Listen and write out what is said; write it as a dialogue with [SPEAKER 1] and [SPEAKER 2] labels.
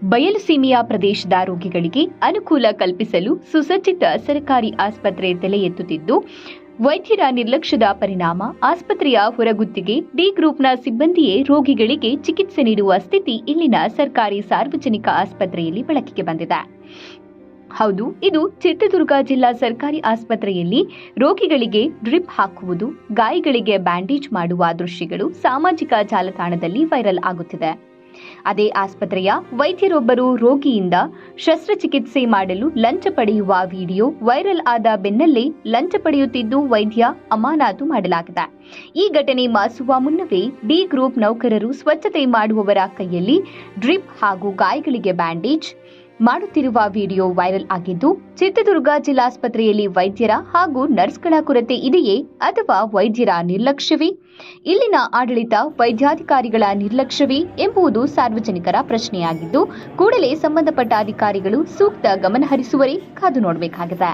[SPEAKER 1] ಬಯಲುಸೀಮೆಯ ಪ್ರದೇಶದ ರೋಗಿಗಳಿಗೆ ಅನುಕೂಲ ಕಲ್ಪಿಸಲು ಸುಸಜ್ಜಿತ ಸರ್ಕಾರಿ ಆಸ್ಪತ್ರೆ ತಲೆ ಎತ್ತುತ್ತಿದ್ದು, ವೈದ್ಯರ ನಿರ್ಲಕ್ಷ್ಯದ ಪರಿಣಾಮ ಆಸ್ಪತ್ರೆಯ ಹೊರಗುತ್ತಿಗೆ ಡಿ ಗ್ರೂಪ್ನ ಸಿಬ್ಬಂದಿಯೇ ರೋಗಿಗಳಿಗೆ ಚಿಕಿತ್ಸೆ ನೀಡುವ ಸ್ಥಿತಿ ಇಲ್ಲಿನ ಸರ್ಕಾರಿ ಸಾರ್ವಜನಿಕ ಆಸ್ಪತ್ರೆಯಲ್ಲಿ ಬೆಳಕಿಗೆ ಬಂದಿದೆ. ಹೌದು, ಇದು ಚಿತ್ರದುರ್ಗ ಜಿಲ್ಲಾ ಸರ್ಕಾರಿ ಆಸ್ಪತ್ರೆಯಲ್ಲಿ ರೋಗಿಗಳಿಗೆ ಡ್ರಿಪ್ ಹಾಕುವುದು, ಗಾಯಗಳಿಗೆ ಬ್ಯಾಂಡೇಜ್ ಮಾಡುವ ದೃಶ್ಯಗಳು ಸಾಮಾಜಿಕ ಜಾಲತಾಣದಲ್ಲಿ ವೈರಲ್ ಆಗುತ್ತಿದೆ. ಅದೇ ಆಸ್ಪತ್ರೆಯ ವೈದ್ಯರೊಬ್ಬರು ರೋಗಿಯಿಂದ ಶಸ್ತ್ರಚಿಕಿತ್ಸೆ ಮಾಡಲು ಲಂಚ ಪಡೆಯುವ ವಿಡಿಯೋ ವೈರಲ್ ಆದ ಬೆನ್ನಲ್ಲೇ ಲಂಚ ಪಡೆಯುತ್ತಿದ್ದು ವೈದ್ಯ ಅಮಾನತು ಮಾಡಲಾಗಿದೆ. ಈ ಘಟನೆ ಮಾಸುವ ಮುನ್ನವೇ ಡಿ ಗ್ರೂಪ್ ನೌಕರರು ಸ್ವಚ್ಛತೆ ಮಾಡುವವರ ಕೈಯಲ್ಲಿ ಡ್ರಿಪ್ ಹಾಗೂ ಗಾಯಗಳಿಗೆ ಬ್ಯಾಂಡೇಜ್ ಮಾಡುತ್ತಿರುವ ವಿಡಿಯೋ ವೈರಲ್ ಆಗಿದ್ದು, ಚಿತ್ರದುರ್ಗ ಜಿಲ್ಲಾಸ್ಪತ್ರೆಯಲ್ಲಿ ವೈದ್ಯರ ಹಾಗೂ ನರ್ಸ್ಗಳ ಕೊರತೆ ಇದೆಯೇ ಅಥವಾ ವೈದ್ಯರ ನಿರ್ಲಕ್ಷ್ಯವೇ? ಇಲ್ಲಿನ ಆಡಳಿತ ವೈದ್ಯಾಧಿಕಾರಿಗಳ ನಿರ್ಲಕ್ಷ್ಯವೇ ಎಂಬುದು ಸಾರ್ವಜನಿಕರ ಪ್ರಶ್ನೆಯಾಗಿದ್ದು, ಕೂಡಲೇ ಸಂಬಂಧಪಟ್ಟ ಅಧಿಕಾರಿಗಳು ಸೂಕ್ತ ಗಮನ ಹರಿಸುವರೇ ಕಾದು ನೋಡಬೇಕಾಗಿದೆ.